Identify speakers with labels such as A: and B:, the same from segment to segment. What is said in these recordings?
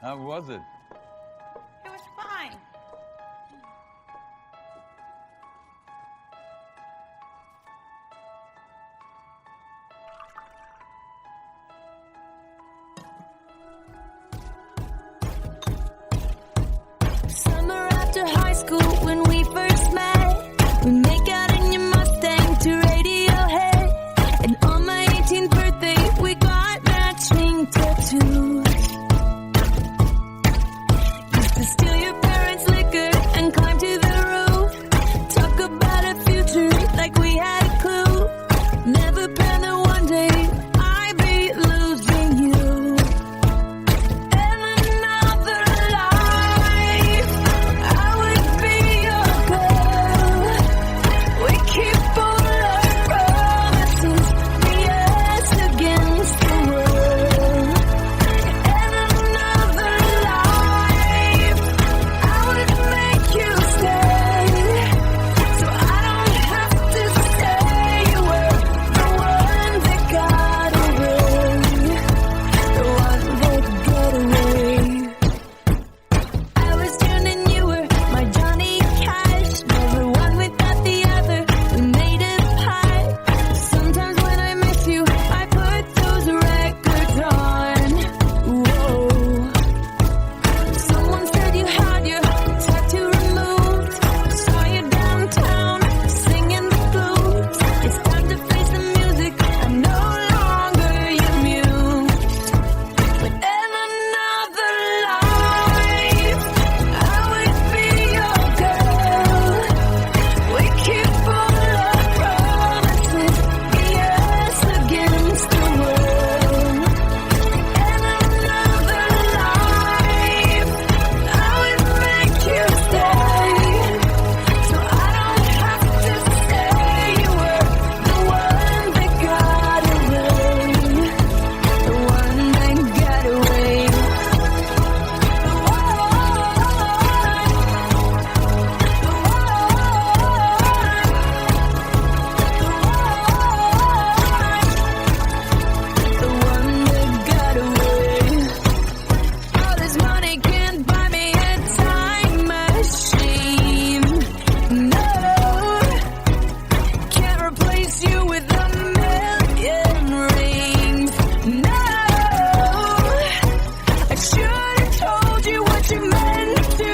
A: How was it?
B: It was fine.
C: Summer after high school when we first met, we make out in your Mustang to Radiohead. And on my 18th birthday, we got matching tattoos. Used to steal your parents' liquor and climb to the roof. Talk about a future like we had a clue. Never planned that one day I'd be losing you. In another life, I would be your girl. We keep all our promises, be us against the world. In another life, I would make you stay, so I don't have to say you were the one that got away, the one that got away. I was June and you were my Johnny Cash. Never one without the other. We made a pact. Sometimes when I miss you, I put those records on. Whoa. Someone said you had your tattoo removed. Saw you downtown singing the blues. It's time to face the music. I'm no longer your muse. But in another life, I would be your girl. We keep all our promises, be us against the world. In another life, I would make you stay, so I don't have to say you were the one that got away, the one that got away. The one that got away. All this money can't buy me a time machine. No, can't replace you with a million rings. No, I should have told you what you meant to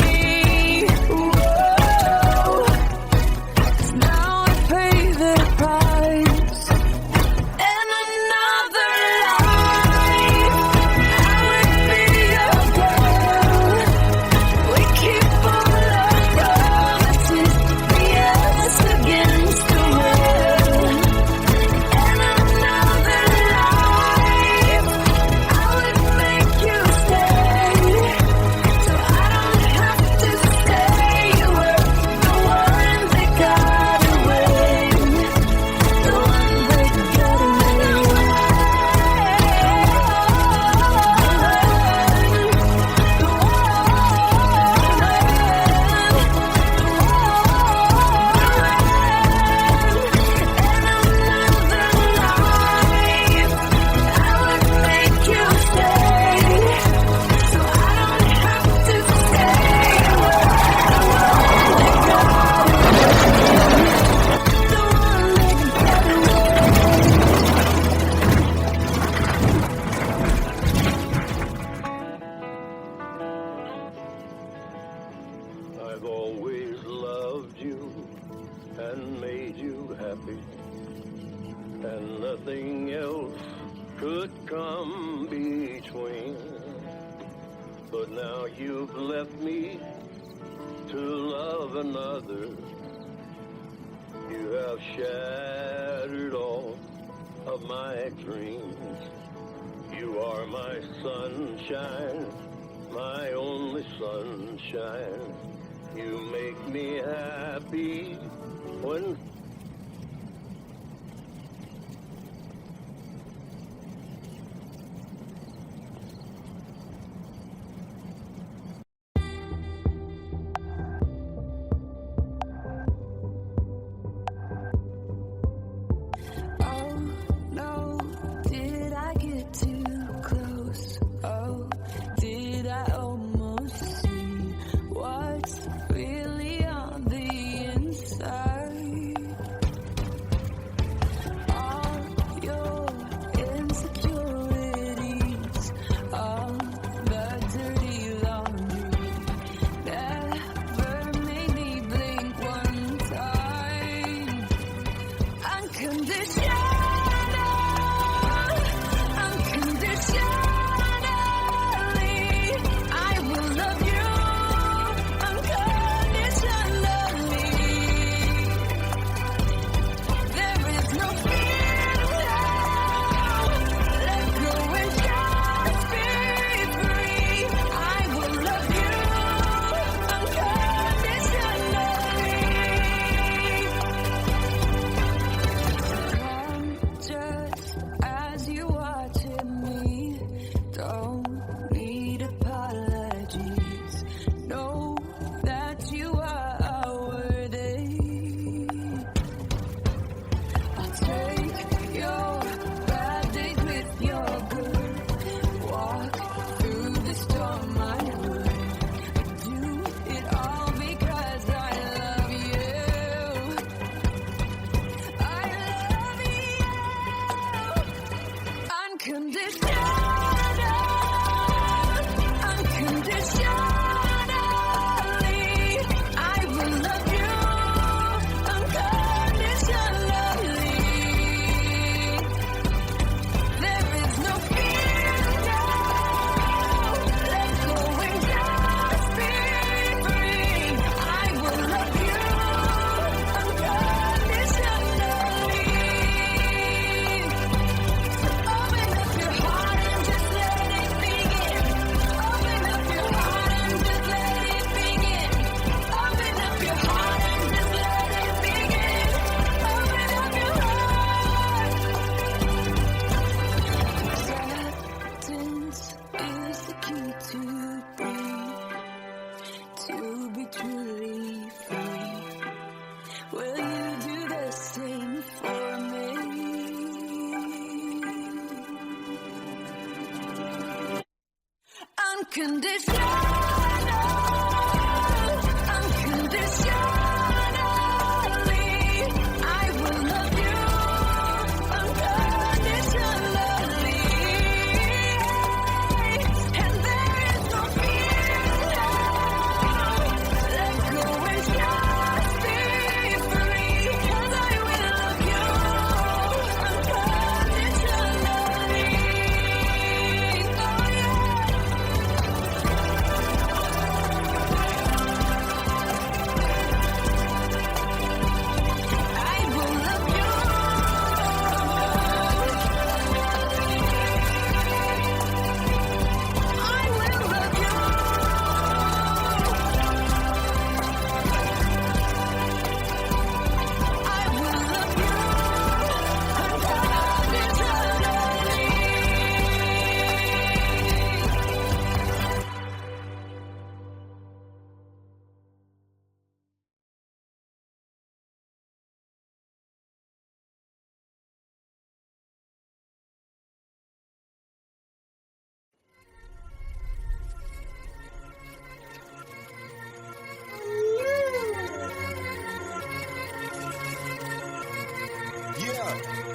C: me. Whoa, 'cause now I pay the price. In another life, I would be your girl. We keep all our promises, be us against the world. In another life, I would make you stay, so I don't have to say you were the one that got away, the one that got away.
D: I've always loved you and made you happy, and nothing else could come between. But now you've left me to love another. You have shattered all of my dreams. You are my sunshine, my only sunshine. You make me happy when
C: Oh no, did I get too close? Oh, did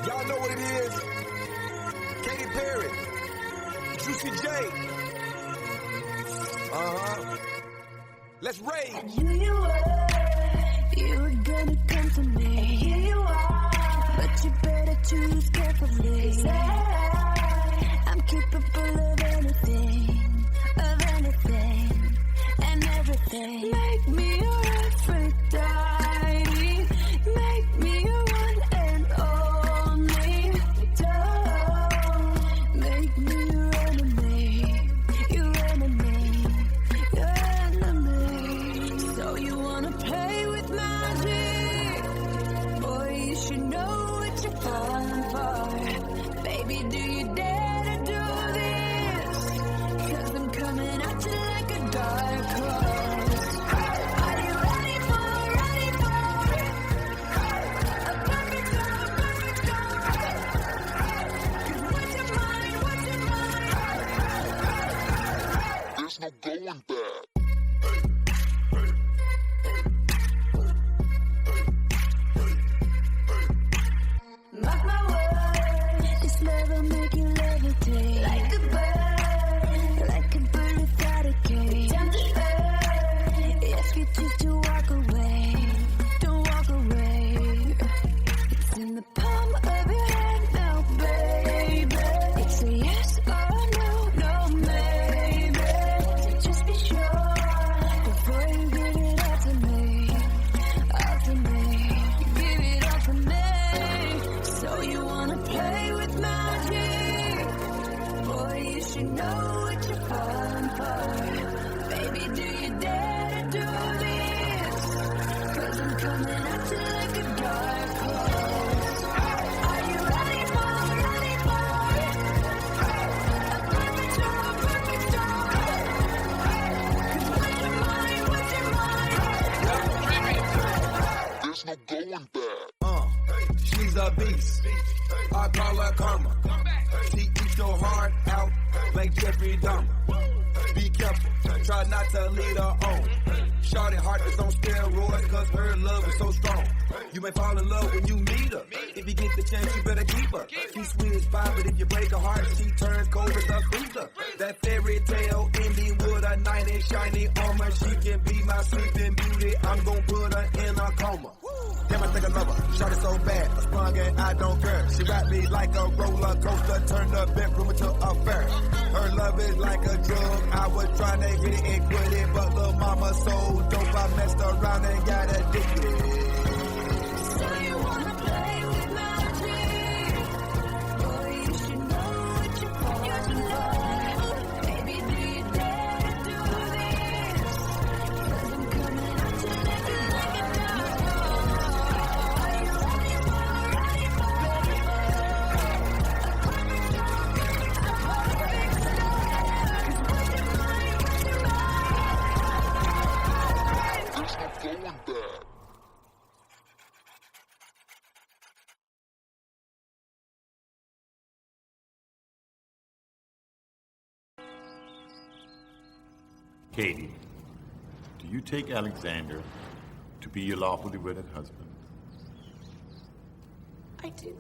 A: Y'all know what it is. Katy Perry, Juicy J. Let's rage.
C: And here you were, you were gonna come to me. And here you are, but you better choose carefully. 'Cause I'm capable of anything, and everything. Make me your Aphrodite, make me your one and only. Don't make me your enemy, your enemy, your enemy. So you wanna play with magic? Boy, you should know what you're falling for. Baby, do you dare to do this? 'Cause I'm coming at you like a dark horse. Are you ready for a perfect storm, perfect storm? 'Cause what's your mind, what's your mind?
E: There's no going back.
C: Mark my words, this love will make you levitate. Like a bird without a cage. Down to earth, if you choose to walk away, don't walk away. It's in the palm of your hand now, baby. It's a yes or no, no maybe. So just be sure before you give it all to me, all to me. Give it all to me. So you wanna play with magic? Boy, you should know what you're falling for. Baby, do you dare to do this? 'Cause I'm coming at you like a dark horse. Are you ready for a perfect storm, perfect storm? 'Cause what's your mind, what's your mind?
E: There's no going back.
A: She's a beast. I call her karma. She eats your heart out like Jeffrey Dahmer. Be careful, try not to lead her on. Shorty heart is on steroids cause her love is so strong. You may fall in love when you meet her. If you get the chance, you better keep her. She sweet as pie, but if you break her heart, she turns cold as a freezer. That fairy tale ending with a knight in shiny armor. She can be my sleeping beauty. I'm gonna put her in a coma. Damn, I think I love her. Shot it so bad, I sprung and I don't care. She wrapped me like a roller coaster, turned the bedroom into a fair. Her love is like a drug. I was trying to hit it and quit it, but little mama so dope, I messed around and got addicted.
C: So you wanna play with magic? Boy, you should know what you're falling for. Baby, do you dare to do this? 'Cause I'm coming at you living like a dog. Are you ready for
E: Going back.
F: Katie, do you take Alexander to be your lawfully wedded husband?
B: I do.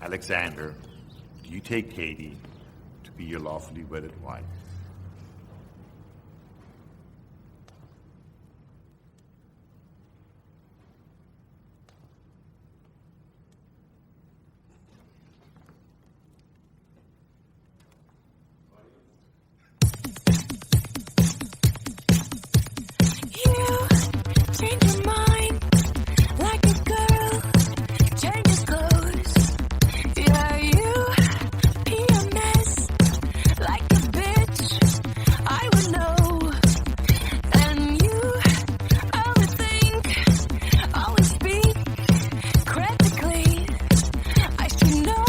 F: Alexander, do you take Katie to be your lawfully wedded wife?
C: change your mind like a girl changes clothes. Yeah, you be a mess like a bitch. I would know, and you always think, always speak critically. I should know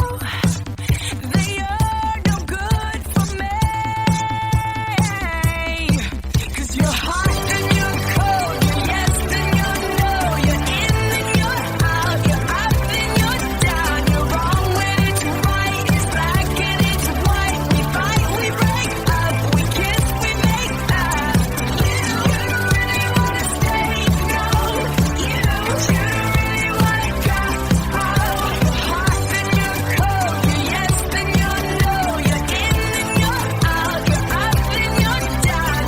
C: that you're no good for me. 'Cause you're hot and you're cold, you're yes and you're no, you're in and you're out, you're up and you're down, you're wrong when it's right, it's black and it's white. We fight, we break up, we kiss, we make up. You really wanna stay, no, you really wanna go. Hot and you're cold, you're yes and you're no, you're in and you're out, you're up and you're down.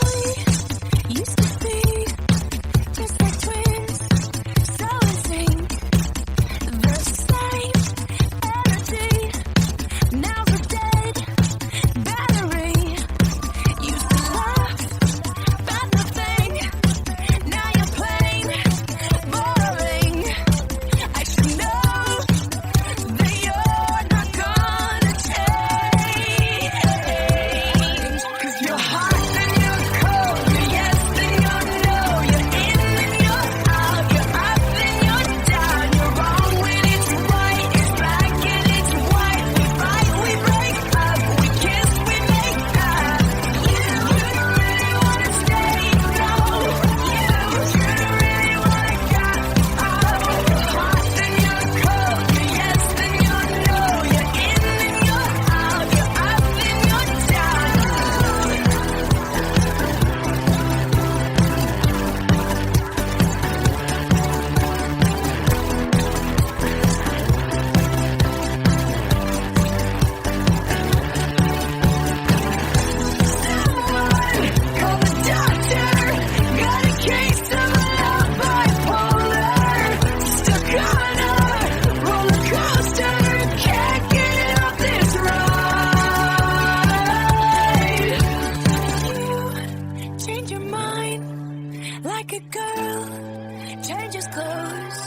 C: We used to be just like twins, so in sync. The same energy, now the dead battery. Used to laugh about nothing, now you're plain boring. I should know that you're not gonna change. 'Cause you're hot and you're cold, you're yes and you're no, you're in and you're out, you're up and you're down, you're wrong when it's right, it's black and it's white. We fight, we break up, we kiss, we make up. You really wanna stay, no, you really wanna go. Hot and you're cold, you're yes and you're no, you're in and you're out, you're up and you're down. Call the doctor. Got a case of love bipolar. Stuck on a roller coaster. Can't get off this ride. You change your mind like a girl changes clothes.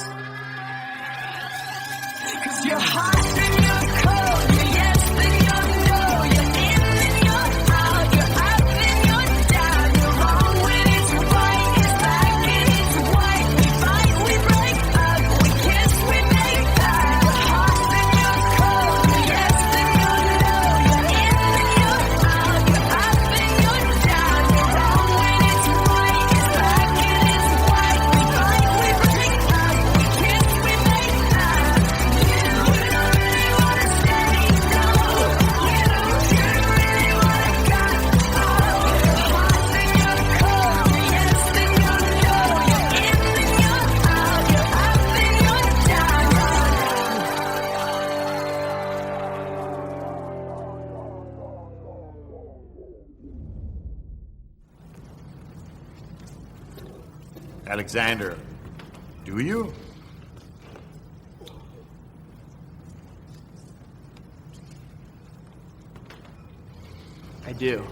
C: 'Cause you're hot and you're cold, you're yes and you're no, you're in and you're out, you're up and you're down, you're wrong when it's right, it's black and it's white. We fight, we break up, we kiss, we make up. You're hot and you're cold, you're yes and you're no, you're in and you're out, you're up and you're down, you're wrong when it's right, it's black and it's white. We fight, we break up, we kiss, we make up. You
F: Alexander, do you?
G: I do.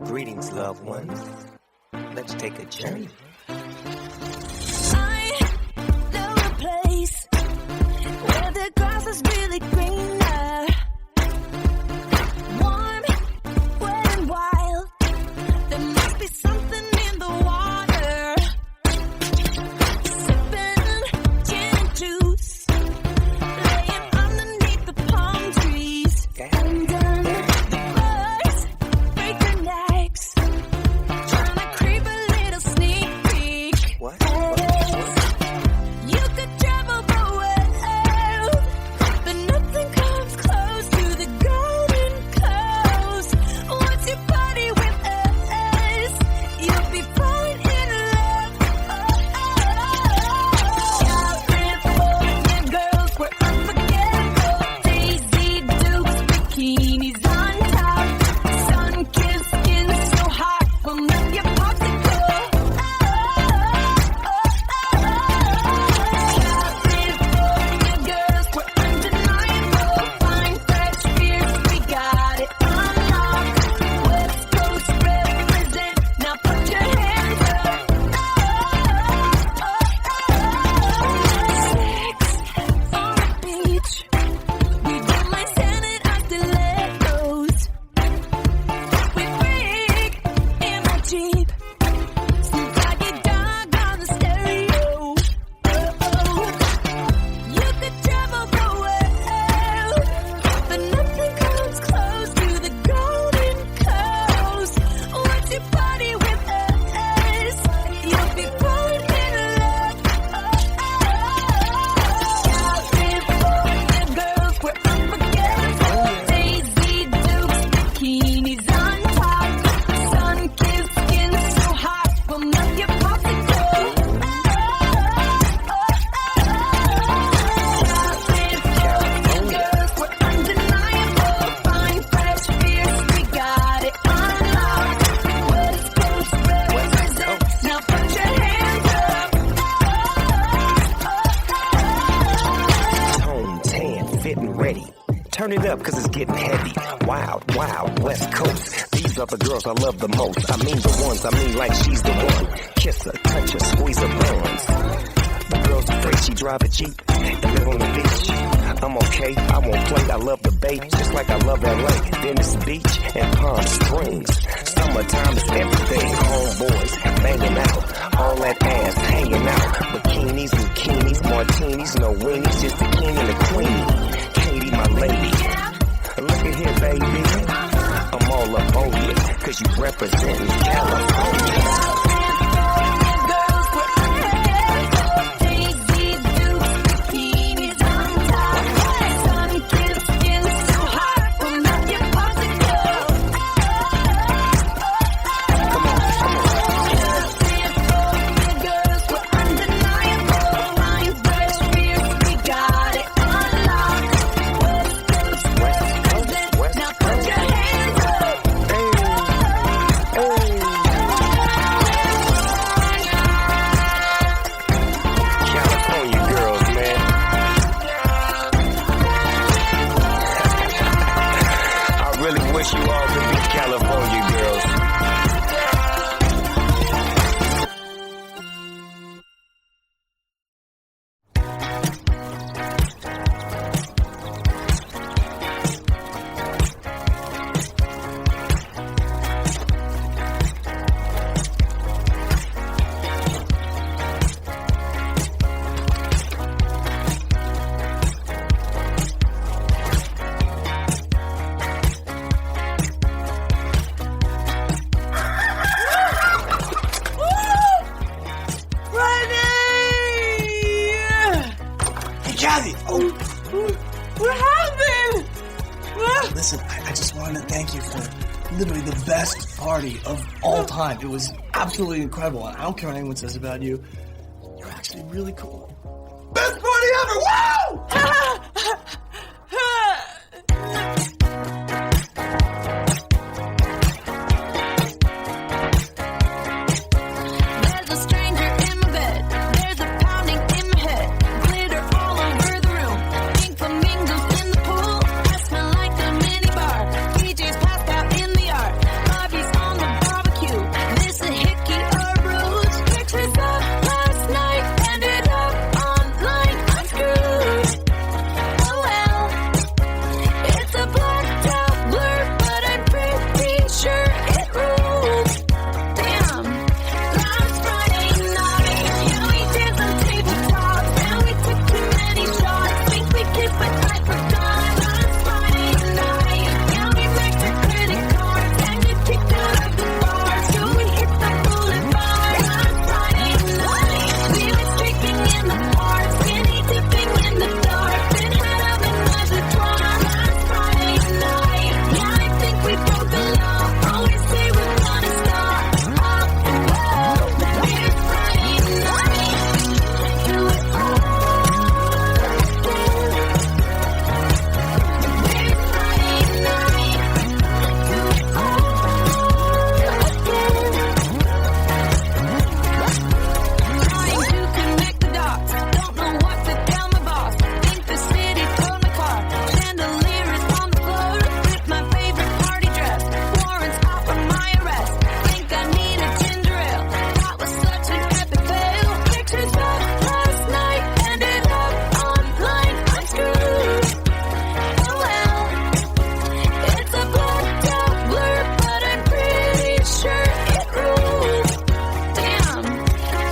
H: Greetings, loved ones. Let's take a journey.
C: I know a place where the grass is really greener. Warm, wet and wild. There must be something in the water. Sipping gin and juice, laying underneath the palm trees. And the birds break their necks, trying to creep a little sneak peek.
H: What?
C: You could travel the world, but nothing comes close to the Golden Coast. Once you party with us, you'll be falling in love. California girls were unforgettable. Daisy Dukes, bikinis on top, sun-kissed skin so hot will melt your popsicle. California girls were undeniable. Fine, fresh, fierce, we got it unlocked. West Coast represent, now put your hands up. Sex on the beach, we don't mind standing our stilettos. We freak in my Jeep, some doggy dog on the stereo. You could travel the world, but nothing comes close to the Golden Coast. Once you party with us, you'll be falling in love. California girls were unforgettable. Daisy Dukes, bikinis on top, sun-kissed skin so hot will melt your popsicle. California girls were undeniable. Fine, fresh, fierce, we got it unlocked. West Coast represent, now put your hands up.
H: Tone, tan, fit and ready. Turn it up, cause it's getting heavy. Wild, wild, West Coast. These are the girls I love the most. I mean the ones, I mean like she's the one. Kiss her, touch her, squeeze her buns. The girl's afraid she drive a Jeep and live on the beach. I'm okay, I won't play, I love the bay, just like I love LA. Venice Beach and Palm Springs. Summertime is everything. Homeboys banging out, all that ass hanging out. Bikinis, bikinis, martinis, no weenies, just the king and the queen. Katie, my lady. Look at here, baby. I'm all up on you, cause you represent California.
C: Girls were unforgettable. Daisy Dukes, bikinis on top, sun-kissed skin so hot will melt your popsicle. California girls were undeniable. Fine, fresh, fierce, we got it unlocked. West Coast represent, now put your hands up.
H: California girls, man. I really wish you all could be California girls.
G: just wanted to thank you for literally the best party of all time. It was absolutely incredible. And I don't care what anyone says about you. You're actually really cool. Best party ever! Woo!
C: There's a stranger in my bed. There's a pounding in my head. Glitter all over the room. Pink flamingos in the pool. I smell like a mini bar. DJ's passed out in the yard. Bobby's on the barbecue. This a hickey or rose. Pictures of last night ended up online. I'm screwed. Oh well. It's a blacked out blur, but I'm pretty sure it rules. Damn. Last Friday night, yeah, we did some tabletops, and we took too many shots. Think we kissed, but I forgot. Last Friday night, yeah, we maxed our credit cards, and got kicked out of the bar, so we hit the boulevard. Last Friday night, we went streaking in the park, skinny dipping in the dark, then had a menage a trois. Last Friday night, yeah, I think we broke the law. Always say we're gonna stop. It's Friday night. Do it all again. It's Friday night. Do it all again. Trying to connect the dots. Don't know what to tell my boss. Think the city stole my car. Chandelier is on the floor with my favorite party dress. Warrants out for my arrest. Think I need a ginger ale. That was such an epic fail. Pictures of last night ended up online. I'm screwed. Oh well. It's a blacked out blur, but I'm pretty sure it rules. Damn.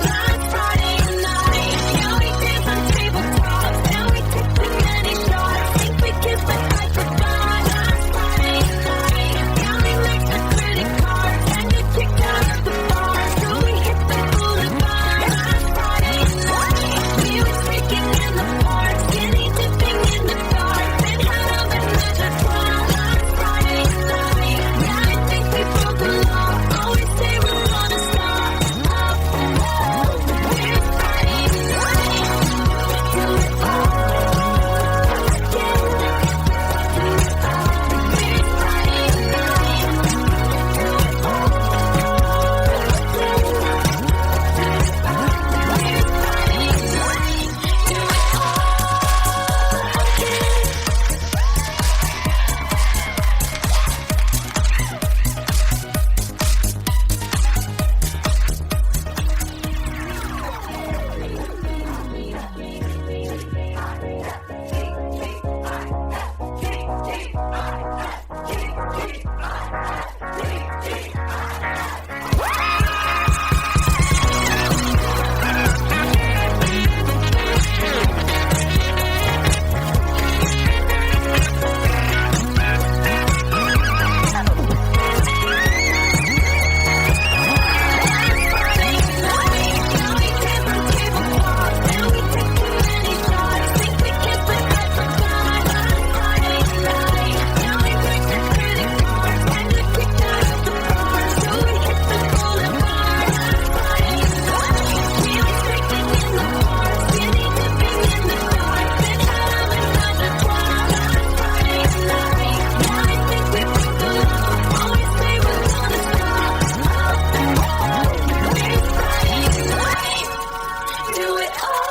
C: Last Friday night, yeah, we did some tabletops, and we took too many shots. Think we kissed, but I forgot. Last Friday night, yeah, we maxed our credit cards, and got kicked out of the bar, so we hit the boulevard. Last Friday night, we were streaking in the park, skinny dipping in the dark, then had a menage a trois. Last Friday night, yeah, I think we broke the law. Always say we're gonna stop. It's Friday night. Do it all again. It's Friday night. Do it all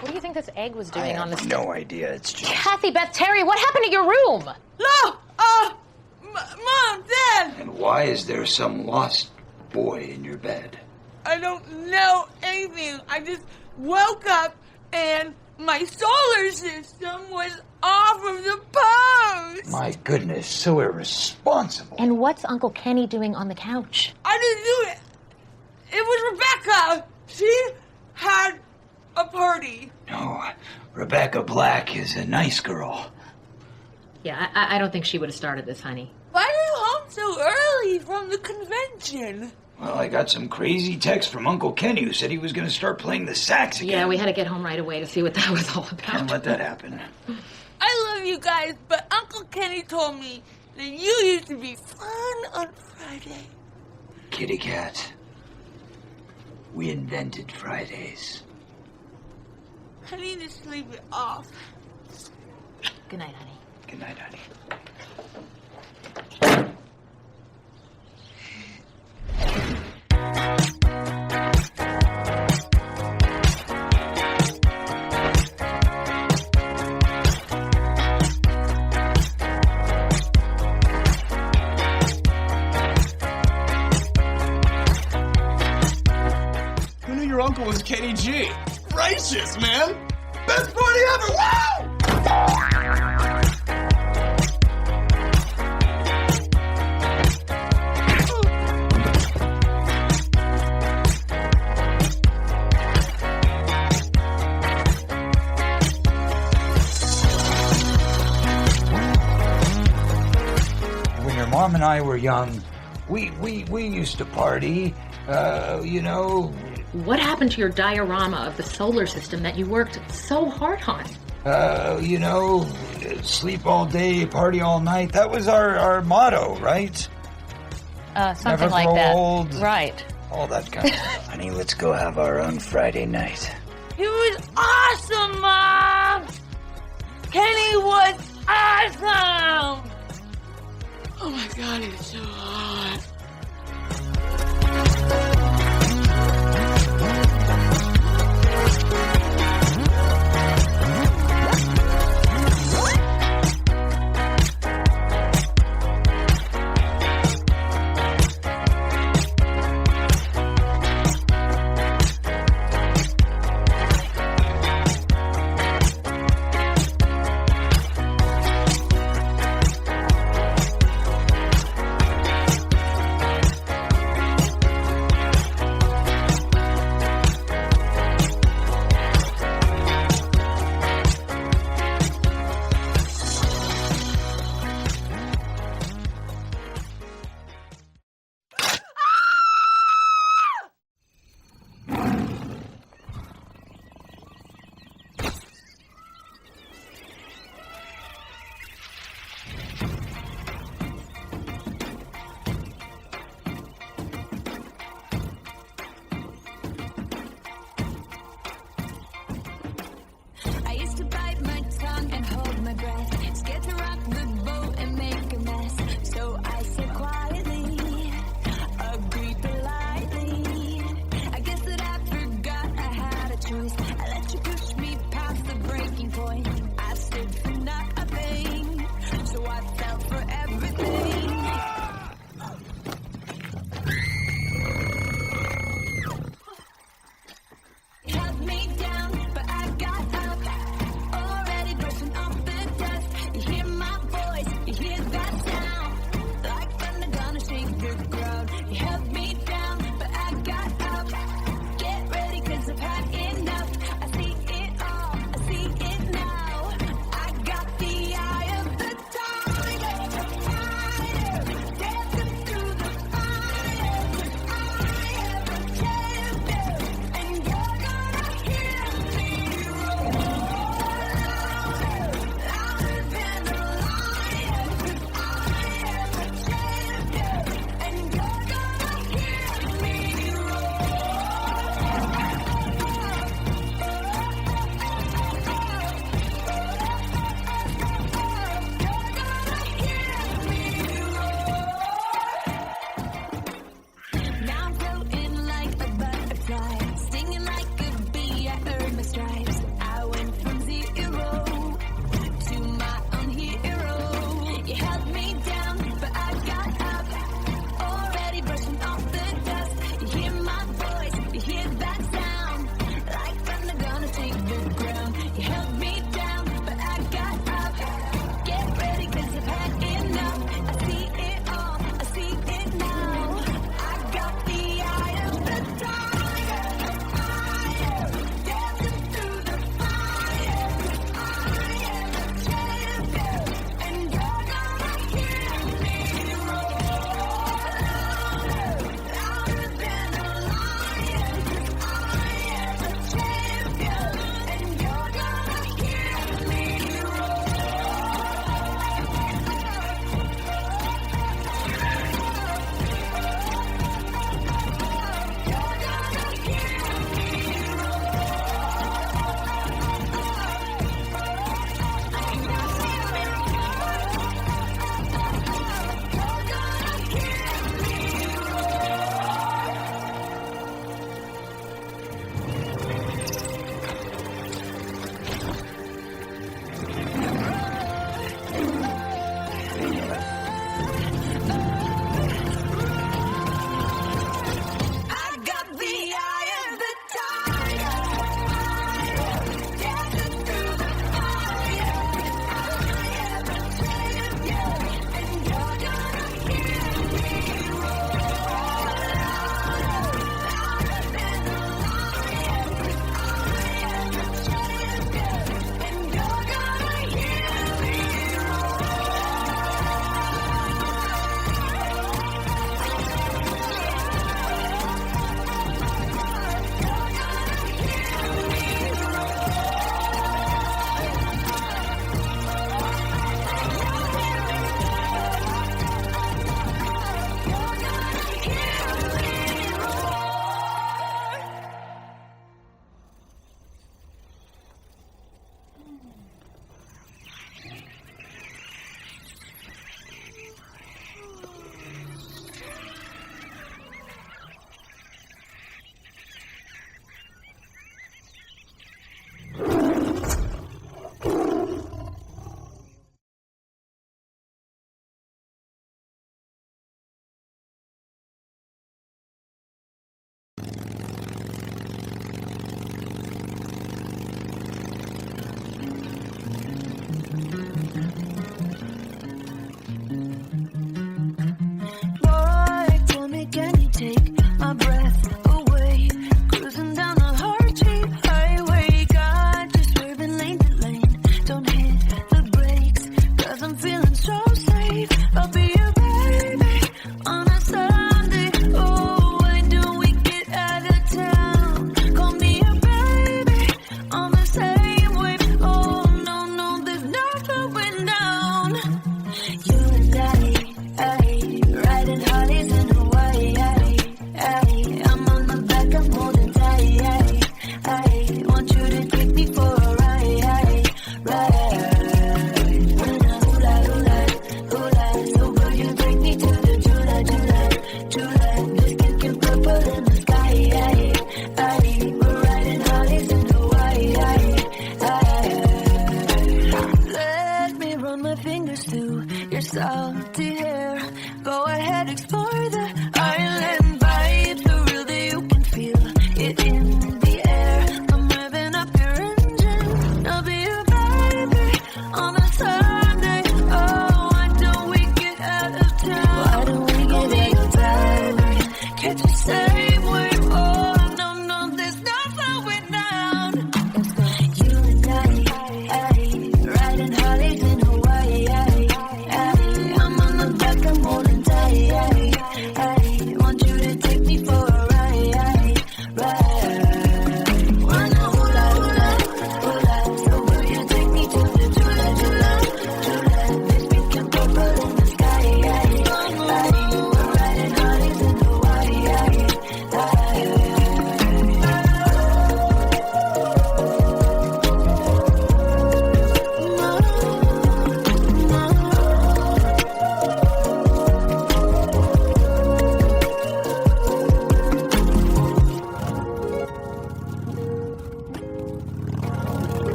B: What do you think this egg was doing on the stove?
I: No idea. It's just...
B: Kathy, Beth, Terry, what happened to your room?
J: No! Mom, Dad!
I: And why is there some lost boy in your bed?
J: I don't know anything. I just woke up and my solar system was off of the post.
I: My goodness, so irresponsible.
B: And what's Uncle Kenny doing on the couch?
J: I didn't do it. It was Rebecca. She had a party.
I: No, Rebecca Black is a nice girl.
B: Yeah, I don't think she would have started this, honey.
J: Why are you home so early from the convention?
I: Well, I got some crazy text from Uncle Kenny who said he was going to start playing the sax again.
B: Yeah, we had to get home right away to see what that was all about.
I: Can't let that happen.
J: I love you guys, but Uncle Kenny told me that you used to be fun on Friday.
I: Kitty cat. We invented Fridays.
J: I need to sleep it off.
B: Good night, honey.
I: Good night, honey.
G: Who knew your uncle was Kenny G? Righteous, man! Best party ever! Wow!
I: When your mom and I were young, we used to party. You know,
B: What happened to your diorama of the solar system that you worked so hard on?
I: you know, sleep all day, party all night. That was our motto, right?
B: Something
I: Never
B: like
I: grow
B: that.
I: old.
B: Right.
I: All that kind of stuff. Honey, let's go have our own Friday night.
J: It was awesome, Mom! Kenny was awesome! Oh my god, it's so hot.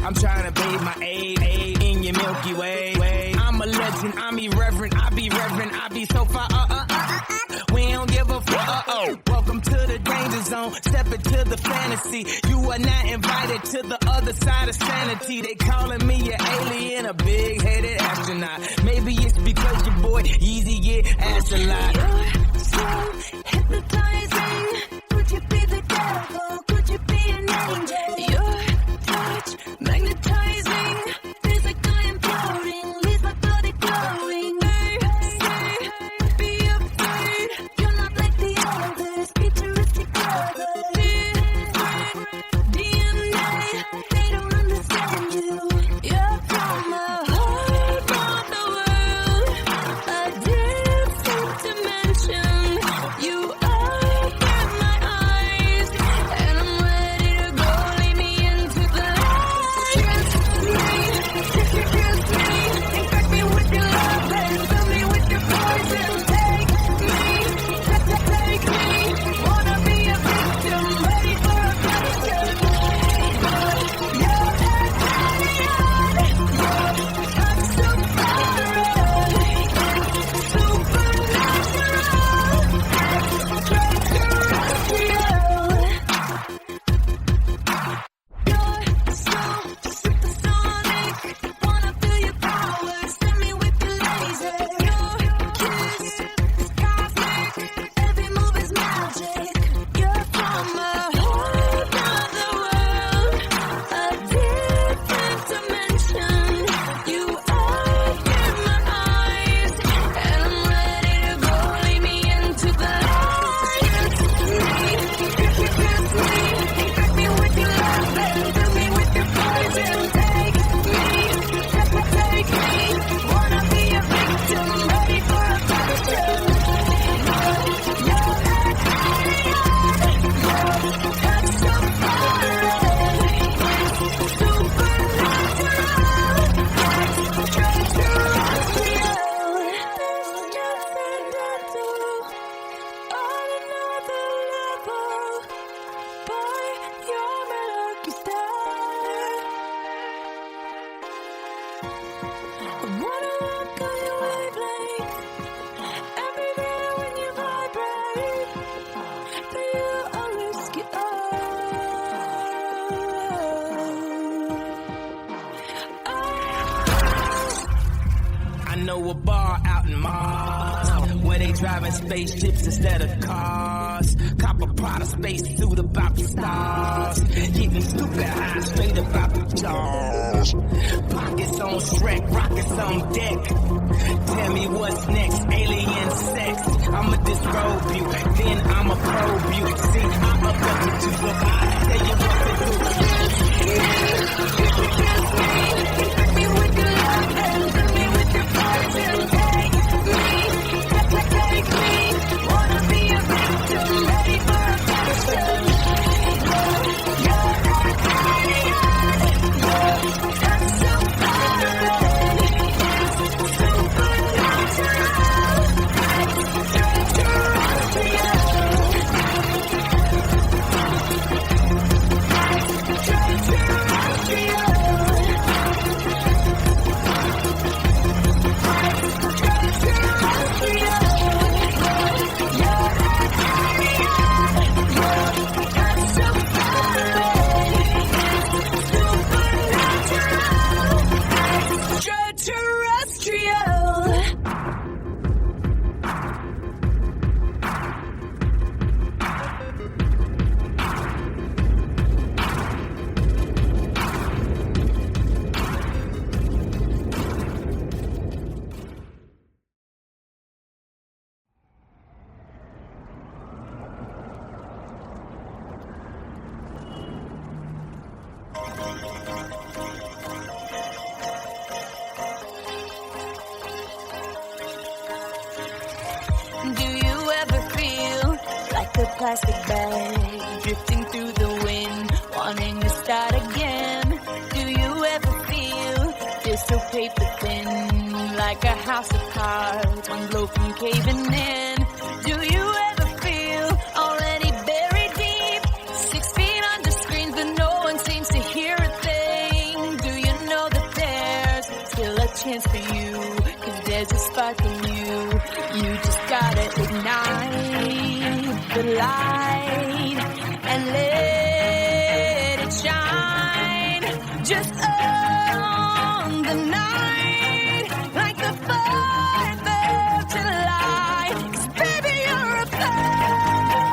K: I'm trying to bathe my aid in your Milky Way. I'm a legend, I'm irreverent, I be reverent, I be so far, we don't give a fuck, Welcome to the danger zone, step into the fantasy. You are not invited to the other side of sanity. They calling me an alien, a big-headed astronaut. Maybe it's because your boy Yeezy get asked a lot.
C: You're so hypnotizing. Could you be the devil? Could you be an angel? Your touch magnetizing. Feels like I am floating. Leaves my body glowing. Say, be afraid. You're not like the others. Futuristic brothers. DNA. They don't understand you. You're from a whole other world. A different dimension. You open my eyes, and I'm ready to go. Lead me into the light. Kiss me, infect me with your love, and fill me with your poison. Take me, wanna be a victim, ready for a question. You're I'm so You're so supersonic. Wanna feel your power. Send me with your laser. Your kiss is cosmic. Every move is magic. You're from a whole other world. A different dimension. You open my eyes, and I'm ready to go. Lead me into the light. Kiss me, infect me with your love, and fill me with your poison. Take me, wanna be a victim, ready for a question. You're that's so far away. Supernatural, extraterrestrial. Transcendental, on another level. Boy, you're my lucky star. I wanna walk on your wavelength. Every day when you vibrate, for you I'll risk it
K: I know a bar out in Mars where they driving spaceships instead of cars. Cop a Prada space suit about the stars. Getting stupid high straight about the jaws. Pockets on Shrek, rockets on deck. Tell me what's next, alien sex. I'ma disrobe you, then I'ma probe you. See, I'm abducted you, so I tell you what to do.
C: Infect me with your love, and fill me with your poison. Take me, wanna be a victim, ready for a question. You're that's so far away. plastic bag, drifting through the wind, wanting to start again. Do you ever feel this so paper thin, like a house of cards, one blow from caving in? Do you ever feel already buried deep, 6 feet under screens, but no one seems to hear a thing? the light and let it shine just on the night like the 4th of July. 'Cause baby, you're a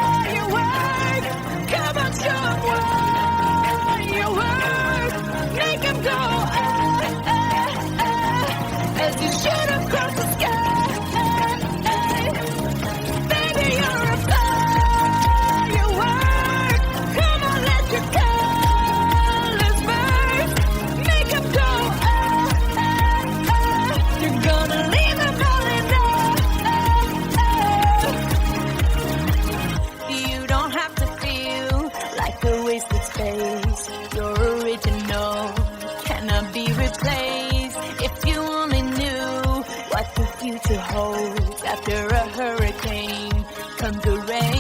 C: firework. Come on, show 'em what you work. Make 'em go as you shoot across the sky. Baby, you're a firework. Come on, let your colors burn. Make 'em go You're gonna leave 'em all in love. You don't have to feel like a wasted space. You're original, cannot be replaced. If you only knew what the future holds after a hurricane comes a rain.